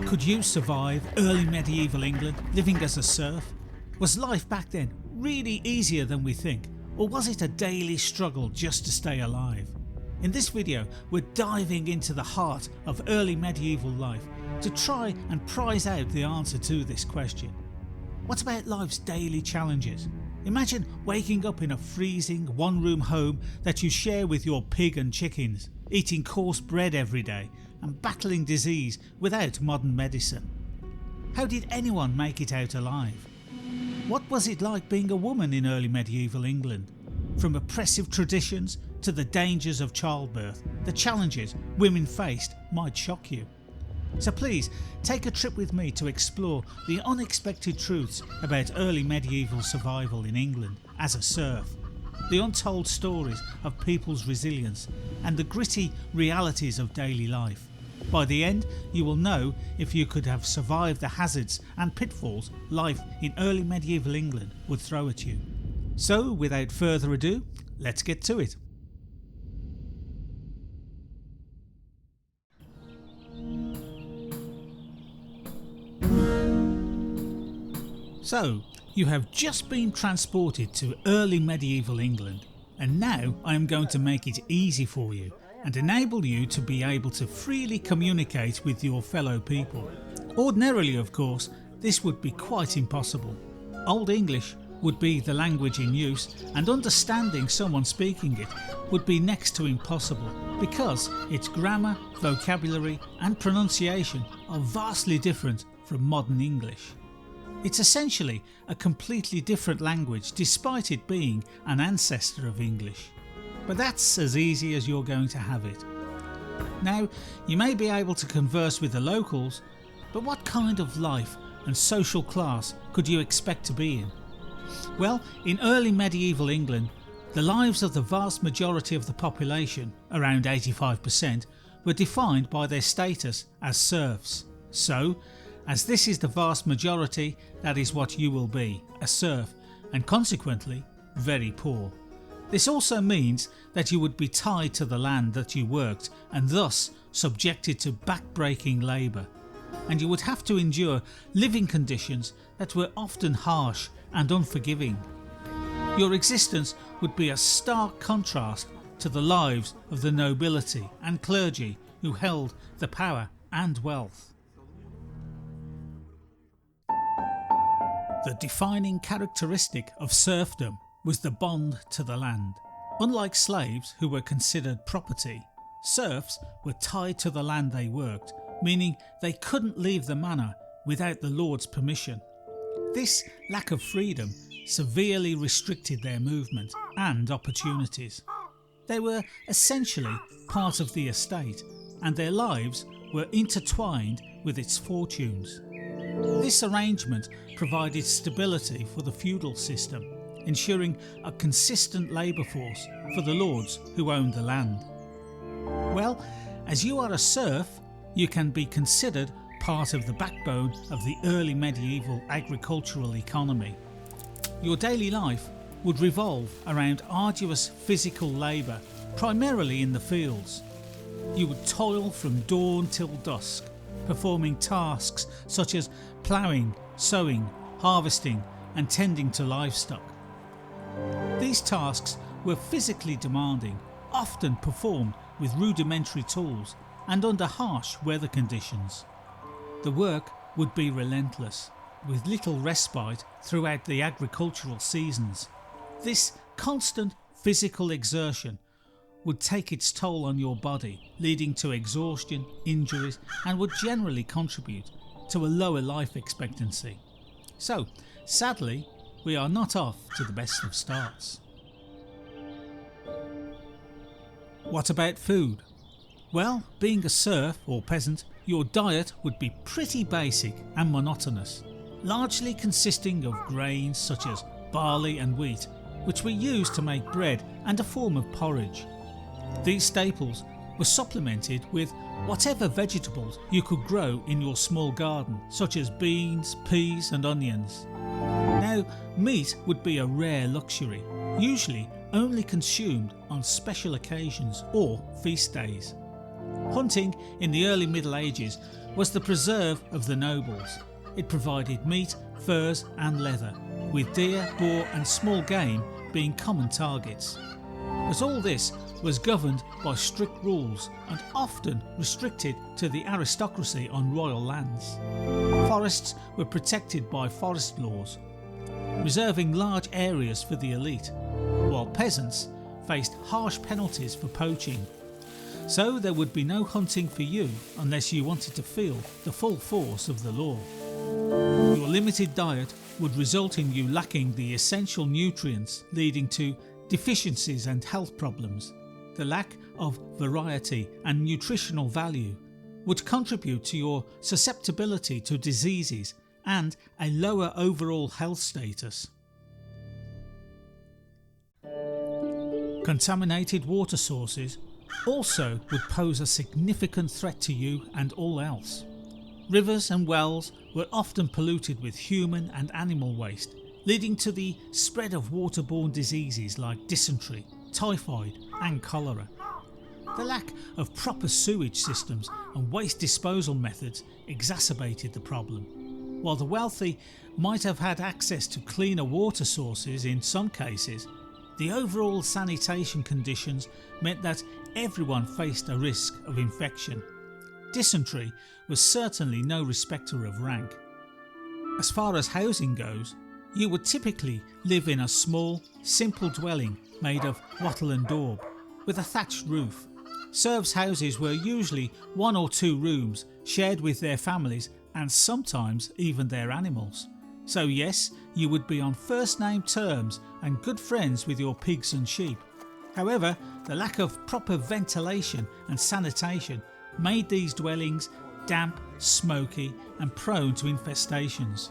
Could you survive early medieval England living as a serf? Was life back then really easier than we think, or was it a daily struggle just to stay alive? In this video we're diving into the heart of early medieval life to try and prize out the answer to this question. What about life's daily challenges? Imagine waking up in a freezing one-room home that you share with your pig and chickens, eating coarse bread every day and battling disease without modern medicine. How did anyone make it out alive? What was it like being a woman in early medieval England? From oppressive traditions to the dangers of childbirth, the challenges women faced might shock you. So please take a trip with me to explore the unexpected truths about early medieval survival in England as a serf, the untold stories of people's resilience and the gritty realities of daily life. By the end you will know if you could have survived the hazards and pitfalls life in early medieval England would throw at you. So without further ado, let's get to it. So, you have just been transported to early medieval England, and now I am going to make it easy for you and enable you to be able to freely communicate with your fellow people. Ordinarily, of course, this would be quite impossible. Old English would be the language in use, and understanding someone speaking it would be next to impossible because its grammar, vocabulary and pronunciation are vastly different from modern English. It's essentially a completely different language despite it being an ancestor of English. But that's as easy as you're going to have it. Now, you may be able to converse with the locals, but what kind of life and social class could you expect to be in? Well, in early medieval England, the lives of the vast majority of the population, around 85%, were defined by their status as serfs. So, as this is the vast majority, that is what you will be, a serf, and consequently very poor. This also means that you would be tied to the land that you worked and thus subjected to back-breaking labour, and you would have to endure living conditions that were often harsh and unforgiving. Your existence would be a stark contrast to the lives of the nobility and clergy who held the power and wealth. The defining characteristic of serfdom was the bond to the land. Unlike slaves who were considered property, serfs were tied to the land they worked, meaning they couldn't leave the manor without the lord's permission. This lack of freedom severely restricted their movement and opportunities. They were essentially part of the estate, and their lives were intertwined with its fortunes. This arrangement provided stability for the feudal system, ensuring a consistent labour force for the lords who owned the land. Well, as you are a serf, you can be considered part of the backbone of the early medieval agricultural economy. Your daily life would revolve around arduous physical labour, primarily in the fields. You would toil from dawn till dusk, performing tasks such as ploughing, sowing, harvesting and tending to livestock. These tasks were physically demanding, often performed with rudimentary tools and under harsh weather conditions. The work would be relentless, with little respite throughout the agricultural seasons. This constant physical exertion would take its toll on your body, leading to exhaustion, injuries, and would generally contribute to a lower life expectancy. So, sadly, we are not off to the best of starts. What about food? Well, being a serf or peasant, your diet would be pretty basic and monotonous, largely consisting of grains such as barley and wheat, which were used to make bread and a form of porridge. These staples were supplemented with whatever vegetables you could grow in your small garden, such as beans, peas and onions. Now, meat would be a rare luxury, usually only consumed on special occasions or feast days. Hunting in the early Middle Ages was the preserve of the nobles. It provided meat, furs and leather, with deer, boar and small game being common targets. But all this was governed by strict rules and often restricted to the aristocracy on royal lands. Forests were protected by forest laws, reserving large areas for the elite, while peasants faced harsh penalties for poaching. So there would be no hunting for you unless you wanted to feel the full force of the law. Your limited diet would result in you lacking the essential nutrients, leading to deficiencies and health problems. The lack of variety and nutritional value would contribute to your susceptibility to diseases and a lower overall health status. Contaminated water sources also would pose a significant threat to you and all else. Rivers and wells were often polluted with human and animal waste, leading to the spread of waterborne diseases like dysentery, typhoid and cholera. The lack of proper sewage systems and waste disposal methods exacerbated the problem. While the wealthy might have had access to cleaner water sources in some cases, the overall sanitation conditions meant that everyone faced a risk of infection. Dysentery was certainly no respecter of rank. As far as housing goes, you would typically live in a small, simple dwelling made of wattle and daub, with a thatched roof. Serfs' houses were usually 1 or 2 rooms shared with their families and sometimes even their animals. So yes, you would be on first name terms and good friends with your pigs and sheep. However, the lack of proper ventilation and sanitation made these dwellings damp, smoky and prone to infestations.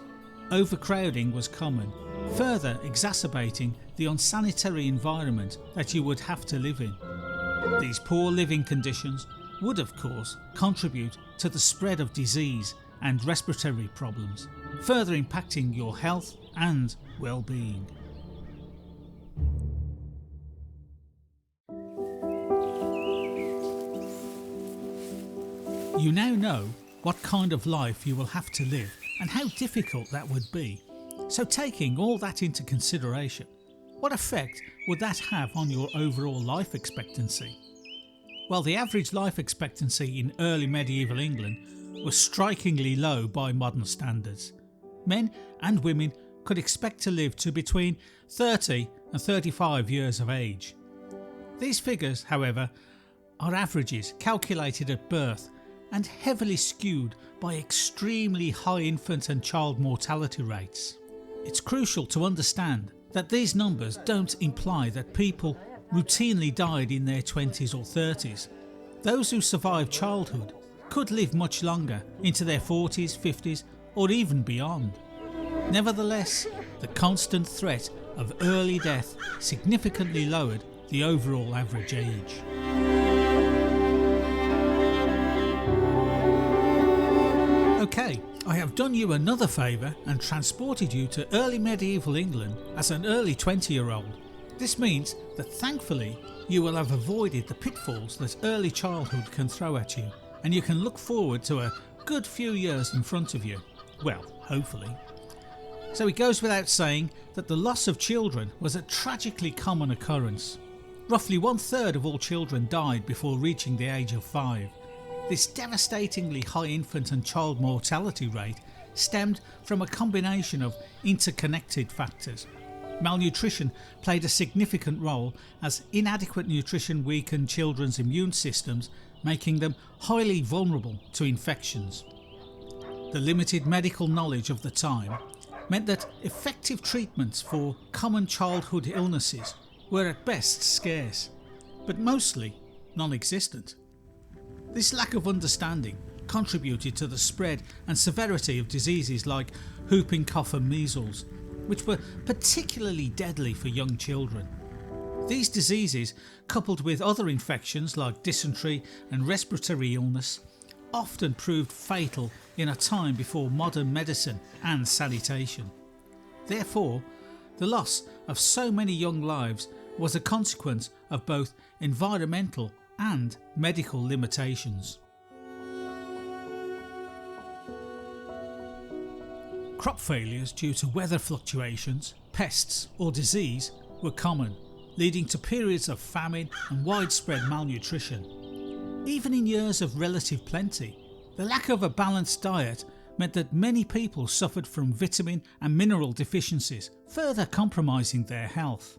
Overcrowding was common, further exacerbating the unsanitary environment that you would have to live in. These poor living conditions would of course contribute to the spread of disease and respiratory problems, further impacting your health and well-being. You now know what kind of life you will have to live and how difficult that would be. So taking all that into consideration, what effect would that have on your overall life expectancy? Well, the average life expectancy in early medieval England was strikingly low by modern standards. Men and women could expect to live to between 30 and 35 years of age. These figures, however, are averages calculated at birth and heavily skewed by extremely high infant and child mortality rates. It's crucial to understand that these numbers don't imply that people routinely died in their 20s or 30s. Those who survived childhood could live much longer, into their 40s, 50s or even beyond. Nevertheless, the constant threat of early death significantly lowered the overall average age. Okay, I have done you another favour and transported you to early medieval England as an early 20-year-old. This means that thankfully you will have avoided the pitfalls that early childhood can throw at you, and you can look forward to a good few years in front of you. Well, hopefully. So it goes without saying that the loss of children was a tragically common occurrence. Roughly 1/3 of all children died before reaching the age of 5. This devastatingly high infant and child mortality rate stemmed from a combination of interconnected factors. Malnutrition played a significant role, as inadequate nutrition weakened children's immune systems, making them highly vulnerable to infections. The limited medical knowledge of the time meant that effective treatments for common childhood illnesses were at best scarce, but mostly non-existent. This lack of understanding contributed to the spread and severity of diseases like whooping cough and measles, which were particularly deadly for young children. These diseases, coupled with other infections like dysentery and respiratory illness, often proved fatal in a time before modern medicine and sanitation. Therefore, the loss of so many young lives was a consequence of both environmental and medical limitations. Crop failures due to weather fluctuations, pests or disease were common, leading to periods of famine and widespread malnutrition. Even in years of relative plenty, the lack of a balanced diet meant that many people suffered from vitamin and mineral deficiencies, further compromising their health.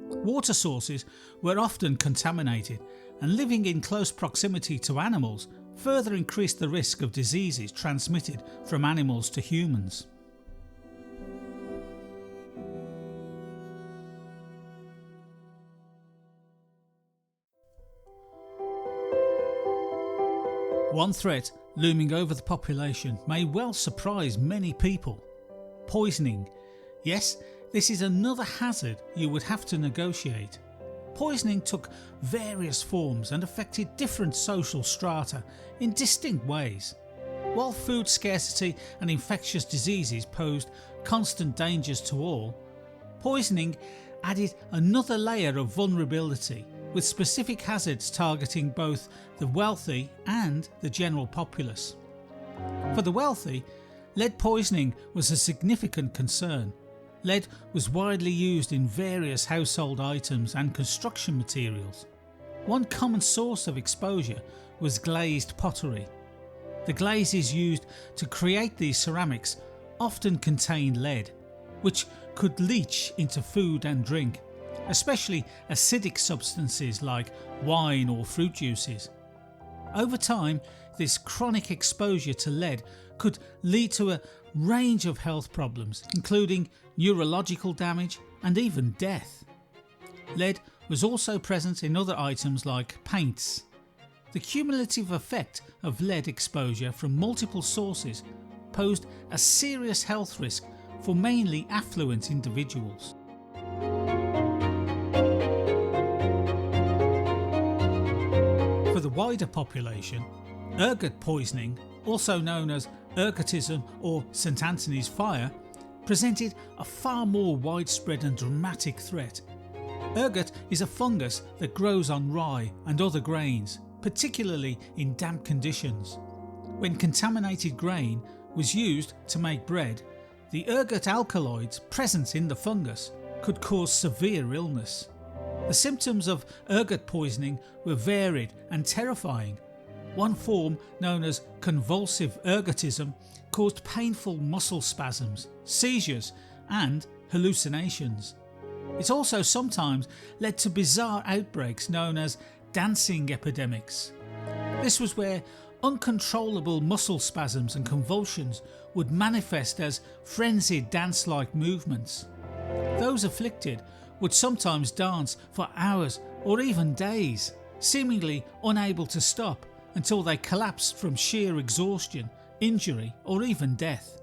Water sources were often contaminated, and living in close proximity to animals further increased the risk of diseases transmitted from animals to humans. One threat looming over the population may well surprise many people. Poisoning. Yes, this is another hazard you would have to negotiate. Poisoning took various forms and affected different social strata in distinct ways. While food scarcity and infectious diseases posed constant dangers to all, poisoning added another layer of vulnerability, with specific hazards targeting both the wealthy and the general populace. For the wealthy, lead poisoning was a significant concern. Lead was widely used in various household items and construction materials. One common source of exposure was glazed pottery. The glazes used to create these ceramics often contained lead, which could leach into food and drink, especially acidic substances like wine or fruit juices. Over time, this chronic exposure to lead could lead to a range of health problems, including neurological damage and even death. Lead was also present in other items like paints. The cumulative effect of lead exposure from multiple sources posed a serious health risk for mainly affluent individuals. For the wider population, ergot poisoning, also known as ergotism or St. Anthony's fire, presented a far more widespread and dramatic threat. Ergot is a fungus that grows on rye and other grains, particularly in damp conditions. When contaminated grain was used to make bread, the ergot alkaloids present in the fungus could cause severe illness. The symptoms of ergot poisoning were varied and terrifying. One form, known as convulsive ergotism, caused painful muscle spasms, seizures and hallucinations. It also sometimes led to bizarre outbreaks known as dancing epidemics. This was where uncontrollable muscle spasms and convulsions would manifest as frenzied dance-like movements. Those afflicted would sometimes dance for hours or even days, seemingly unable to stop until they collapsed from sheer exhaustion, injury or even death.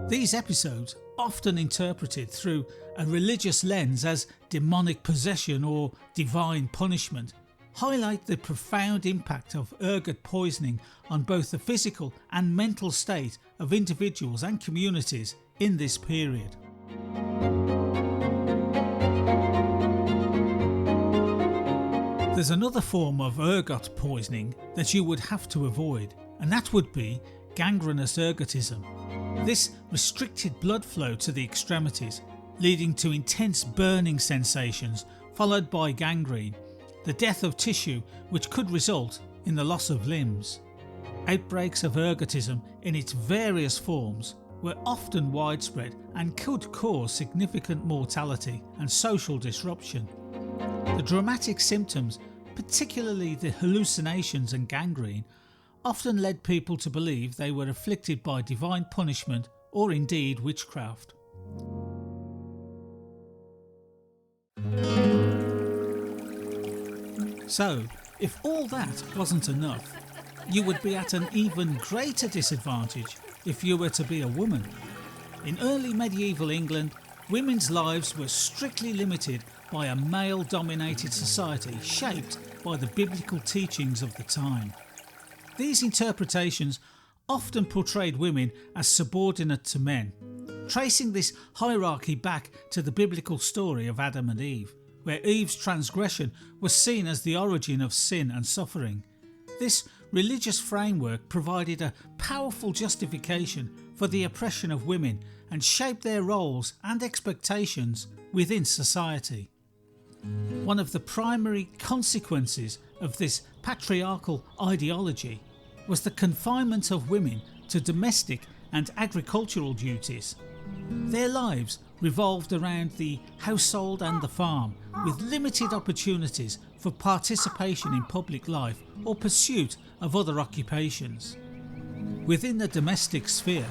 These episodes, often interpreted through a religious lens as demonic possession or divine punishment, highlight the profound impact of ergot poisoning on both the physical and mental state of individuals and communities in this period. There's another form of ergot poisoning that you would have to avoid, and that would be gangrenous ergotism. This restricted blood flow to the extremities, leading to intense burning sensations followed by gangrene, the death of tissue which could result in the loss of limbs. Outbreaks of ergotism in its various forms were often widespread and could cause significant mortality and social disruption. The dramatic symptoms, particularly the hallucinations and gangrene, often led people to believe they were afflicted by divine punishment or indeed witchcraft. So, if all that wasn't enough, you would be at an even greater disadvantage if you were to be a woman. In early medieval England, women's lives were strictly limited by a male-dominated society shaped by the biblical teachings of the time. These interpretations often portrayed women as subordinate to men, tracing this hierarchy back to the biblical story of Adam and Eve, where Eve's transgression was seen as the origin of sin and suffering. This religious framework provided a powerful justification for the oppression of women and shaped their roles and expectations within society. One of the primary consequences of this patriarchal ideology was the confinement of women to domestic and agricultural duties. Their lives revolved around the household and the farm, with limited opportunities for participation in public life or pursuit of other occupations. Within the domestic sphere,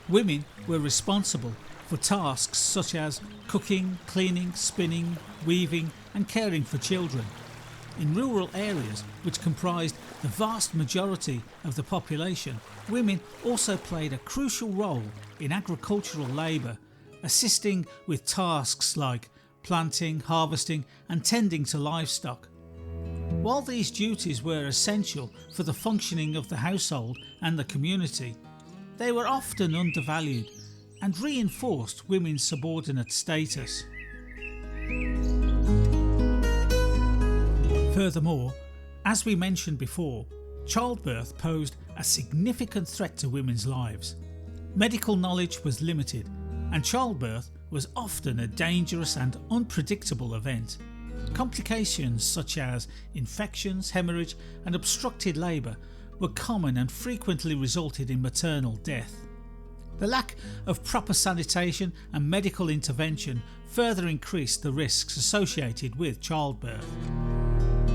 women were responsible for tasks such as cooking, cleaning, spinning, weaving and caring for children. In rural areas, which comprised the vast majority of the population, women also played a crucial role in agricultural labour, assisting with tasks like planting, harvesting and tending to livestock. While these duties were essential for the functioning of the household and the community, they were often undervalued and reinforced women's subordinate status. Furthermore, as we mentioned before, childbirth posed a significant threat to women's lives. Medical knowledge was limited, and childbirth was often a dangerous and unpredictable event. Complications such as infections, hemorrhage and obstructed labour were common and frequently resulted in maternal death. The lack of proper sanitation and medical intervention further increased the risks associated with childbirth.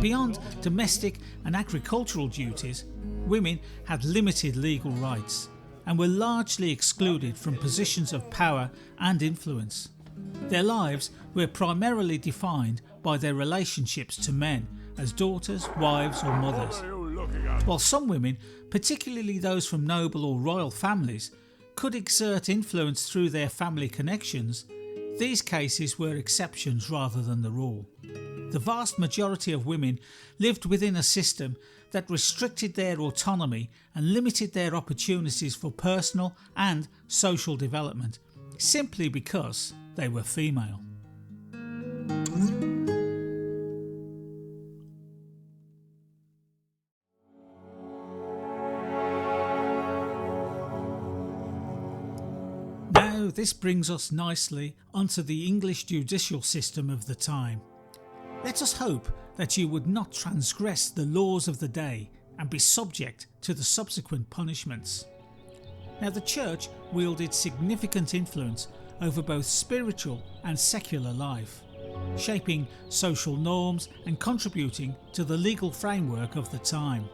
Beyond domestic and agricultural duties, women had limited legal rights and were largely excluded from positions of power and influence. Their lives were primarily defined by their relationships to men as daughters, wives or mothers. While some women, particularly those from noble or royal families, could exert influence through their family connections, these cases were exceptions rather than the rule. The vast majority of women lived within a system that restricted their autonomy and limited their opportunities for personal and social development, simply because they were female. Now this brings us nicely onto the English judicial system of the time. Let us hope that you would not transgress the laws of the day and be subject to the subsequent punishments. Now the Church wielded significant influence over both spiritual and secular life, shaping social norms and contributing to the legal framework of the time.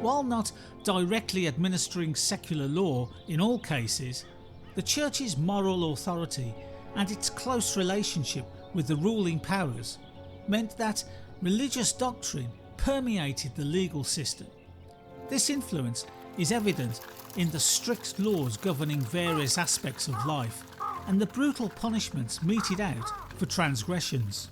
While not directly administering secular law in all cases, the Church's moral authority and its close relationship with the ruling powers meant that religious doctrine permeated the legal system. This influence is evident in the strict laws governing various aspects of life and the brutal punishments meted out for transgressions.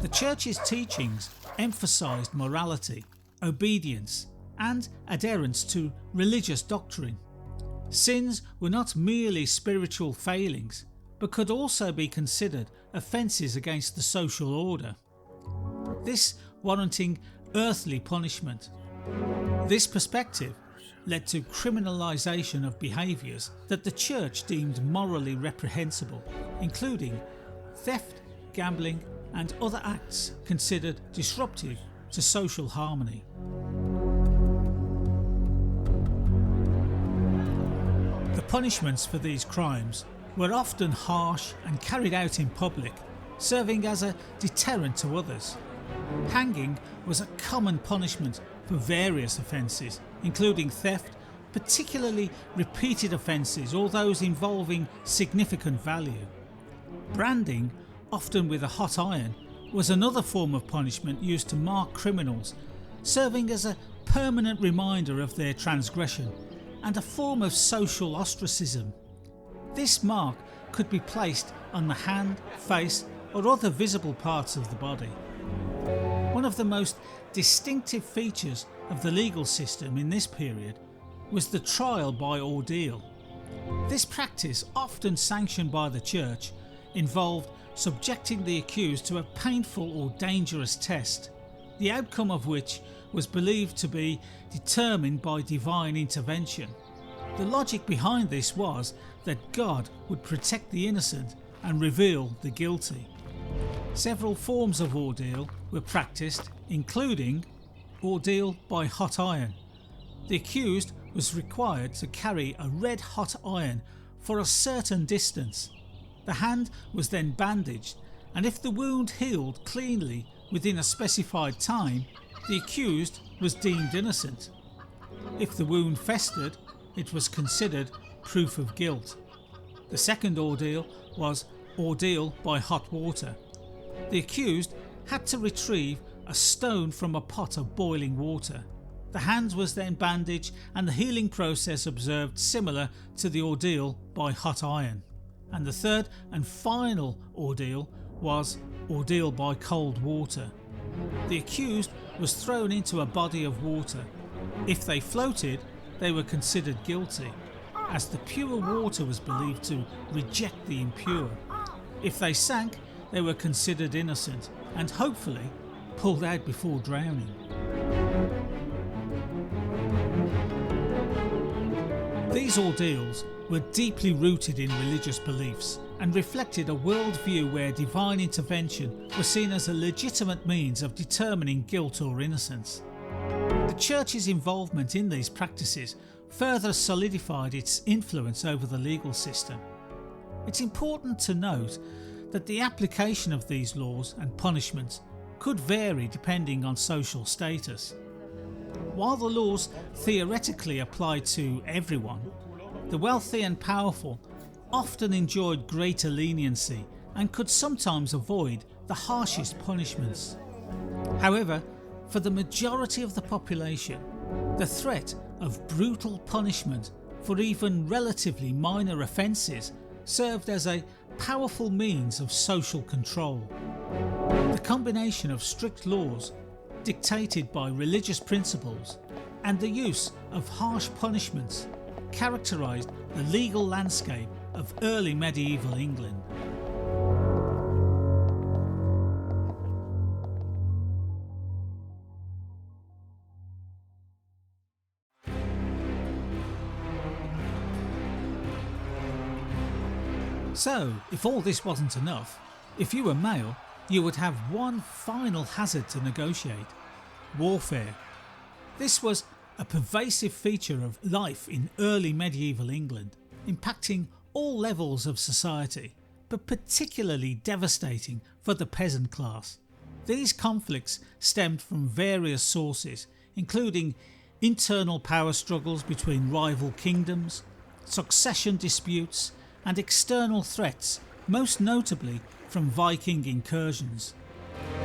The Church's teachings emphasised morality, obedience and adherence to religious doctrine. Sins were not merely spiritual failings, but could also be considered offences against the social order, this warranting earthly punishment. This perspective led to criminalisation of behaviours that the Church deemed morally reprehensible, including theft, gambling and other acts considered disruptive to social harmony. The punishments for these crimes were often harsh and carried out in public, serving as a deterrent to others. Hanging was a common punishment for various offences, including theft, particularly repeated offences or those involving significant value. Branding, often with a hot iron, was another form of punishment used to mark criminals, serving as a permanent reminder of their transgression and a form of social ostracism. This mark could be placed on the hand, face or other visible parts of the body. One of the most distinctive features of the legal system in this period was the trial by ordeal. This practice, often sanctioned by the Church, involved subjecting the accused to a painful or dangerous test, the outcome of which was believed to be determined by divine intervention. The logic behind this was that God would protect the innocent and reveal the guilty. Several forms of ordeal were practiced, including ordeal by hot iron. The accused was required to carry a red hot iron for a certain distance. The hand was then bandaged, and if the wound healed cleanly within a specified time, the accused was deemed innocent. If the wound festered, it was considered proof of guilt. The second ordeal was ordeal by hot water. The accused had to retrieve a stone from a pot of boiling water. The hand was then bandaged and the healing process observed similar to the ordeal by hot iron. And the third and final ordeal was ordeal by cold water. The accused was thrown into a body of water. If they floated, they were considered guilty, as the pure water was believed to reject the impure. If they sank, they were considered innocent and hopefully pulled out before drowning. These ordeals were deeply rooted in religious beliefs and reflected a worldview where divine intervention was seen as a legitimate means of determining guilt or innocence. The Church's involvement in these practices further solidified its influence over the legal system. It's important to note that the application of these laws and punishments could vary depending on social status. While the laws theoretically applied to everyone, the wealthy and powerful often enjoyed greater leniency and could sometimes avoid the harshest punishments. However, for the majority of the population, the threat of brutal punishment for even relatively minor offences served as a powerful means of social control. The combination of strict laws dictated by religious principles and the use of harsh punishments characterised the legal landscape of early medieval England. So, if all this wasn't enough, if you were male, you would have one final hazard to negotiate: warfare. This was a pervasive feature of life in early medieval England, impacting all levels of society, but particularly devastating for the peasant class. These conflicts stemmed from various sources, including internal power struggles between rival kingdoms, succession disputes, and external threats, most notably from Viking incursions.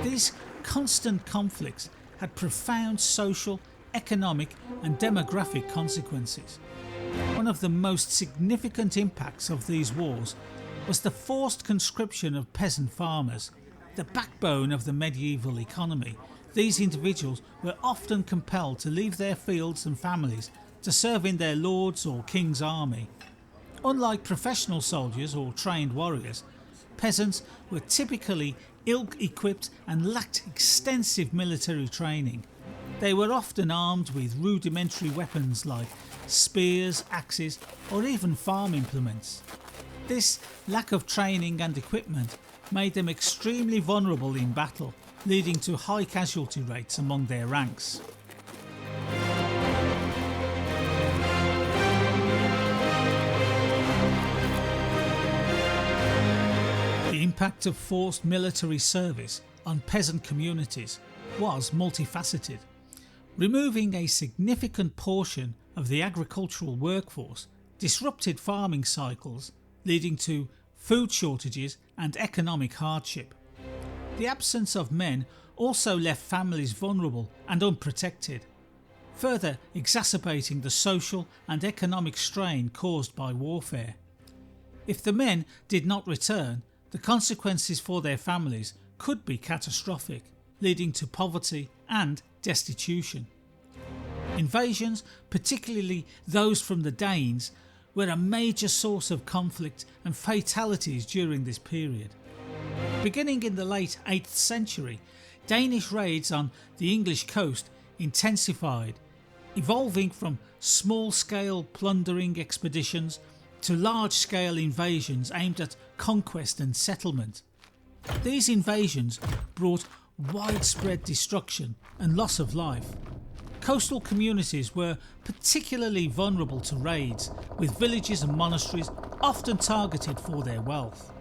These constant conflicts had profound social, economic and demographic consequences. One of the most significant impacts of these wars was the forced conscription of peasant farmers, the backbone of the medieval economy. These individuals were often compelled to leave their fields and families to serve in their lord's or king's army. Unlike professional soldiers or trained warriors, peasants were typically ill-equipped and lacked extensive military training. They were often armed with rudimentary weapons like spears, axes, or even farm implements. This lack of training and equipment made them extremely vulnerable in battle, leading to high casualty rates among their ranks. The impact of forced military service on peasant communities was multifaceted. Removing a significant portion of the agricultural workforce disrupted farming cycles, leading to food shortages and economic hardship. The absence of men also left families vulnerable and unprotected, further exacerbating the social and economic strain caused by warfare. If the men did not return, the consequences for their families could be catastrophic, leading to poverty and destitution. Invasions, particularly those from the Danes, were a major source of conflict and fatalities during this period. Beginning in the late 8th century, Danish raids on the English coast intensified, evolving from small-scale plundering expeditions to large-scale invasions aimed at conquest and settlement. These invasions brought widespread destruction and loss of life. Coastal communities were particularly vulnerable to raids, with villages and monasteries often targeted for their wealth.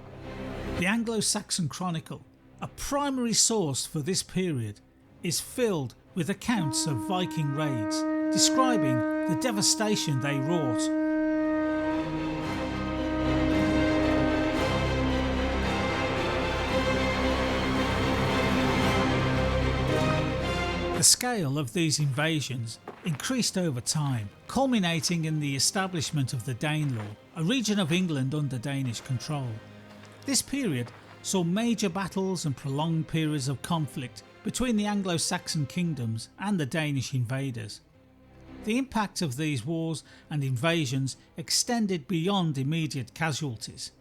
The Anglo-Saxon Chronicle, a primary source for this period, is filled with accounts of Viking raids, describing the devastation they wrought. The scale of these invasions increased over time, culminating in the establishment of the Danelaw, a region of England under Danish control. This period saw major battles and prolonged periods of conflict between the Anglo-Saxon kingdoms and the Danish invaders. The impact of these wars and invasions extended beyond immediate casualties.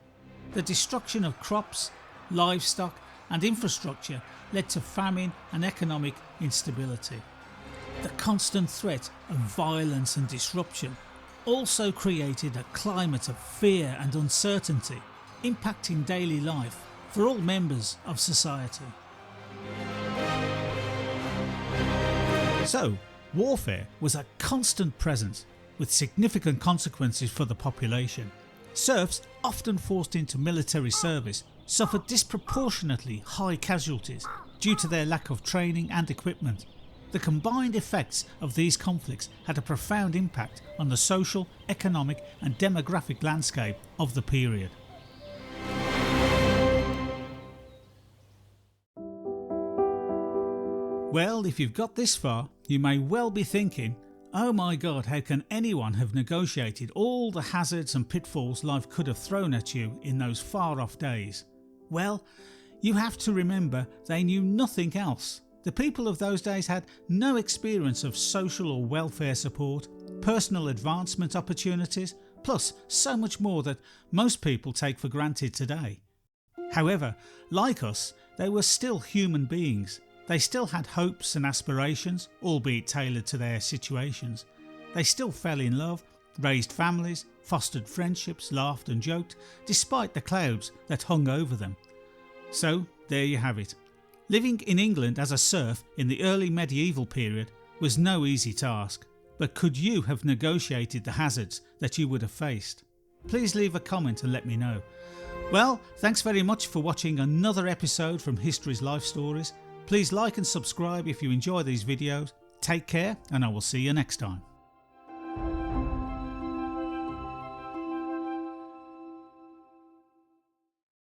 The destruction of crops, livestock and infrastructure led to famine and economic instability. The constant threat of violence and disruption also created a climate of fear and uncertainty, impacting daily life for all members of society. So, warfare was a constant presence with significant consequences for the population. Serfs, often forced into military service, suffered disproportionately high casualties due to their lack of training and equipment. The combined effects of these conflicts had a profound impact on the social, economic and demographic landscape of the period. Well, if you've got this far, you may well be thinking, oh my god, how can anyone have negotiated all the hazards and pitfalls life could have thrown at you in those far off days? Well, you have to remember they knew nothing else. The people of those days had no experience of social or welfare support, personal advancement opportunities, plus so much more that most people take for granted today. However, like us, they were still human beings. They still had hopes and aspirations, albeit tailored to their situations. They still fell in love, raised families, fostered friendships, laughed and joked, despite the clouds that hung over them. So there you have it. Living in England as a serf in the early medieval period was no easy task, but could you have negotiated the hazards that you would have faced? Please leave a comment and let me know. Well, thanks very much for watching another episode from History's Life Stories. Please like and subscribe if you enjoy these videos. Take care and I will see you next time.